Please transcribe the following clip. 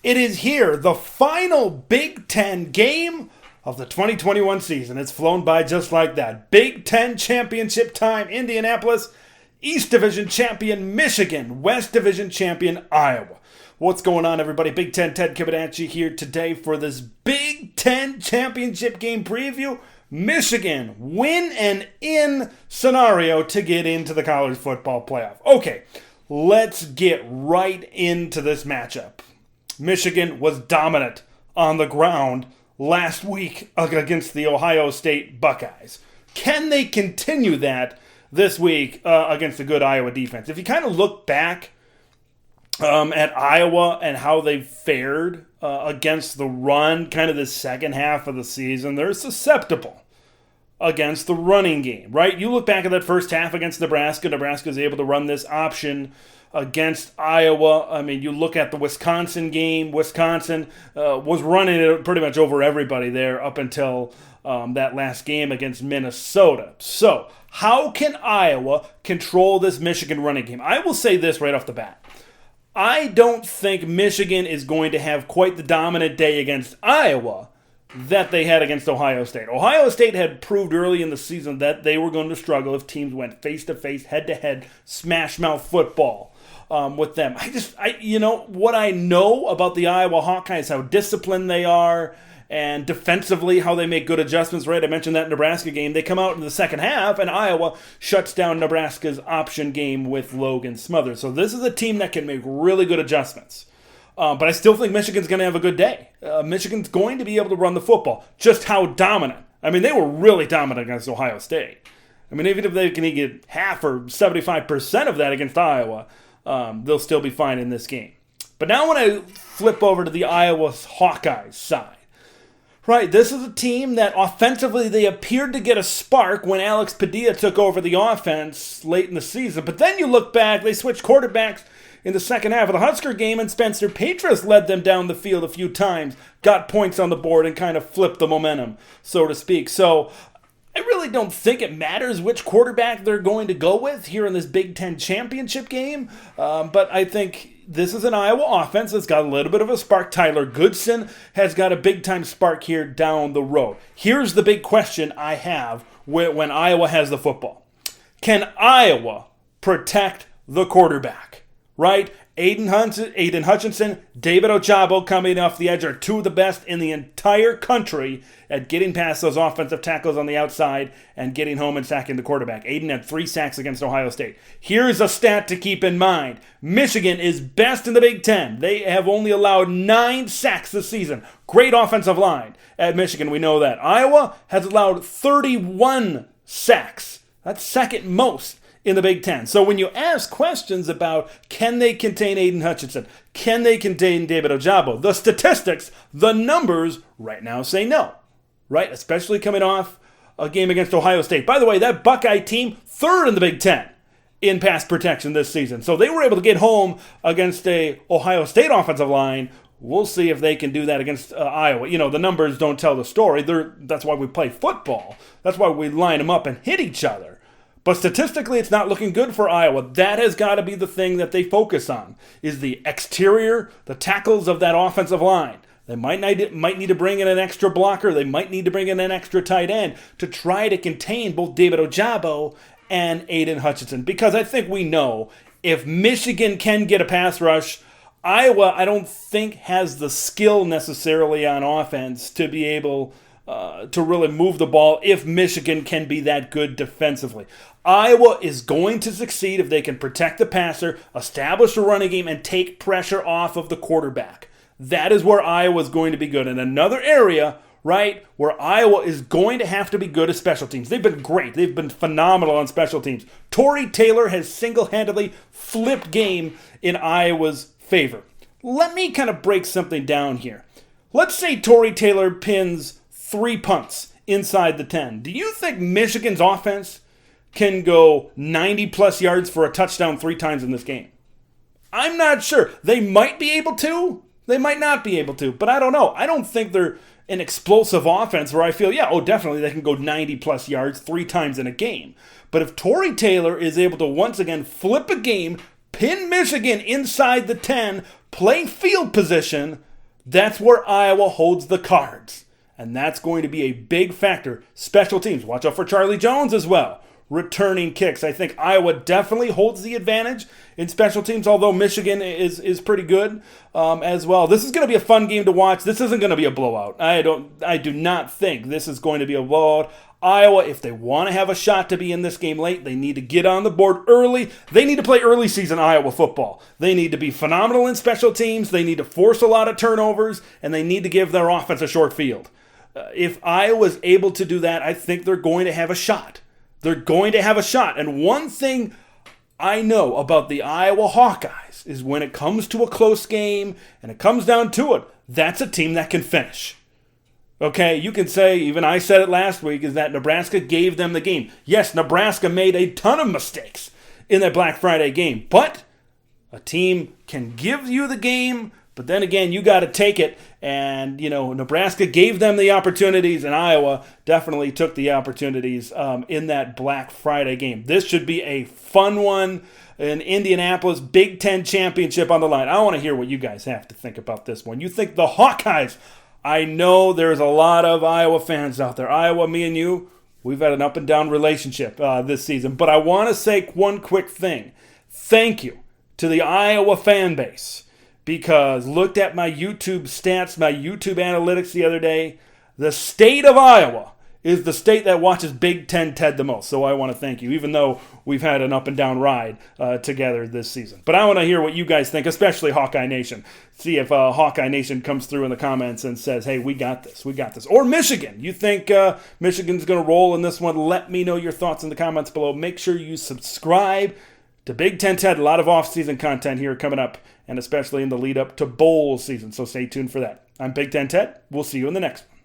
It is here, the final Big Ten game of the 2021 season. It's flown by just like that. Big Ten championship time, Indianapolis. East Division champion, Michigan. West Division champion, Iowa. What's going on, everybody? Big Ten Ted Kibadachi here today for this Big Ten championship game preview. Michigan win and in scenario to get into the college football playoff. Okay, let's get right into this matchup. Michigan was dominant on the ground last week against the Ohio State Buckeyes. Can they continue that this week against a good Iowa defense? If you kind of look back at Iowa and how they fared against the run, kind of the second half of the season, they're susceptible against the running game, right? You look back at that first half against Nebraska. Nebraska is able to run this option against Iowa. I mean, you look at the Wisconsin game. Wisconsin was running it pretty much over everybody there up until that last game against Minnesota. So, how can Iowa control this Michigan running game? I will say this right off the bat. I don't think Michigan is going to have quite the dominant day against Iowa that they had against Ohio State. Ohio State had proved early in the season that they were going to struggle if teams went face-to-face, head-to-head, smash-mouth football with them. What I know about the Iowa Hawkeyes, how disciplined they are, and defensively, how they make good adjustments, right? I mentioned that Nebraska game. They come out in the second half, and Iowa shuts down Nebraska's option game with Logan Smothers. So this is a team that can make really good adjustments. But I still think Michigan's going to have a good day. Michigan's going to be able to run the football. Just how dominant. I mean, they were really dominant against Ohio State. I mean, even if they can get half or 75% of that against Iowa, they'll still be fine in this game. But now when I flip over to the Iowa Hawkeyes side, right, this is a team that offensively they appeared to get a spark when Alex Padilla took over the offense late in the season. But then you look back, they switched quarterbacks in the second half of the Husker game, and Spencer Petras led them down the field a few times, got points on the board, and kind of flipped the momentum, so to speak. So I really don't think it matters which quarterback they're going to go with here in this Big Ten championship game, but I think this is an Iowa offense that's got a little bit of a spark. Tyler Goodson has got a big-time spark here down the road. Here's the big question I have when Iowa has the football. Can Iowa protect the quarterback? Right? Aiden Hutchinson, David Ojabo coming off the edge are two of the best in the entire country at getting past those offensive tackles on the outside and getting home and sacking the quarterback. Aiden had 3 sacks against Ohio State. Here's a stat to keep in mind. Michigan is best in the Big Ten. They have only allowed 9 sacks this season. Great offensive line at Michigan, we know that. Iowa has allowed 31 sacks. That's second most in the Big Ten. So when you ask questions about can they contain Aiden Hutchinson, can they contain David Ojabo, the statistics, the numbers right now say no, right? Especially coming off a game against Ohio State. By the way, that Buckeye team, 3rd in the Big Ten in pass protection this season. So they were able to get home against a Ohio State offensive line. We'll see if they can do that against Iowa. You know, the numbers don't tell the story. That's why we play football. That's why we line them up and hit each other. But statistically, it's not looking good for Iowa. That has got to be the thing that they focus on, is the exterior, the tackles of that offensive line. They might need to bring in an extra blocker. They might need to bring in an extra tight end to try to contain both David Ojabo and Aiden Hutchinson. Because I think we know if Michigan can get a pass rush, Iowa, I don't think, has the skill necessarily on offense to be able to really move the ball if Michigan can be that good defensively. Iowa is going to succeed if they can protect the passer, establish a running game, and take pressure off of the quarterback. That is where Iowa is going to be good. And another area, right, where Iowa is going to have to be good at special teams. They've been great. They've been phenomenal on special teams. Tory Taylor has single-handedly flipped game in Iowa's favor. Let me kind of break something down here. Let's say Tory Taylor pins 3 punts inside the 10. Do you think Michigan's offense can go 90-plus yards for a touchdown 3 times in this game? I'm not sure. They might be able to. They might not be able to. But I don't know. I don't think they're an explosive offense where I feel, definitely they can go 90-plus yards 3 times in a game. But if Tory Taylor is able to once again flip a game, pin Michigan inside the 10, play field position, That's where Iowa holds the cards. And that's going to be a big factor. Special teams. Watch out for Charlie Jones as well. Returning kicks. I think Iowa definitely holds the advantage in special teams, although Michigan is pretty good as well. This is going to be a fun game to watch. This isn't going to be a blowout. I do not think this is going to be a blowout. Iowa, if they want to have a shot to be in this game late, they need to get on the board early. They need to play early season Iowa football. They need to be phenomenal in special teams. They need to force a lot of turnovers, and they need to give their offense a short field. If Iowa's able to do that, I think they're going to have a shot. They're going to have a shot. And one thing I know about the Iowa Hawkeyes is when it comes to a close game and it comes down to it, that's a team that can finish. Okay, you can say, even I said it last week, is that Nebraska gave them the game. Yes, Nebraska made a ton of mistakes in that Black Friday game, but a team can give you the game, but then again, you got to take it. And, Nebraska gave them the opportunities, and Iowa definitely took the opportunities in that Black Friday game. This should be a fun one. In Indianapolis, Big Ten championship on the line. I want to hear what you guys have to think about this one. You think the Hawkeyes, I know there's a lot of Iowa fans out there. Iowa, me and you, we've had an up and down relationship this season. But I want to say one quick thing. Thank you to the Iowa fan base. Because looked at my YouTube stats, my YouTube analytics the other day, the state of Iowa is the state that watches Big Ten Ted the most. So I want to thank you, even though we've had an up and down ride together this season. But I want to hear what you guys think, especially Hawkeye Nation. See if Hawkeye Nation comes through in the comments and says, hey, we got this. Or Michigan. You think Michigan's going to roll in this one? Let me know your thoughts in the comments below. Make sure you subscribe to Big Ten Ted. A lot of off-season content here coming up, and especially in the lead up to bowl season. So stay tuned for that. I'm Big Ten Ted. We'll see you in the next one.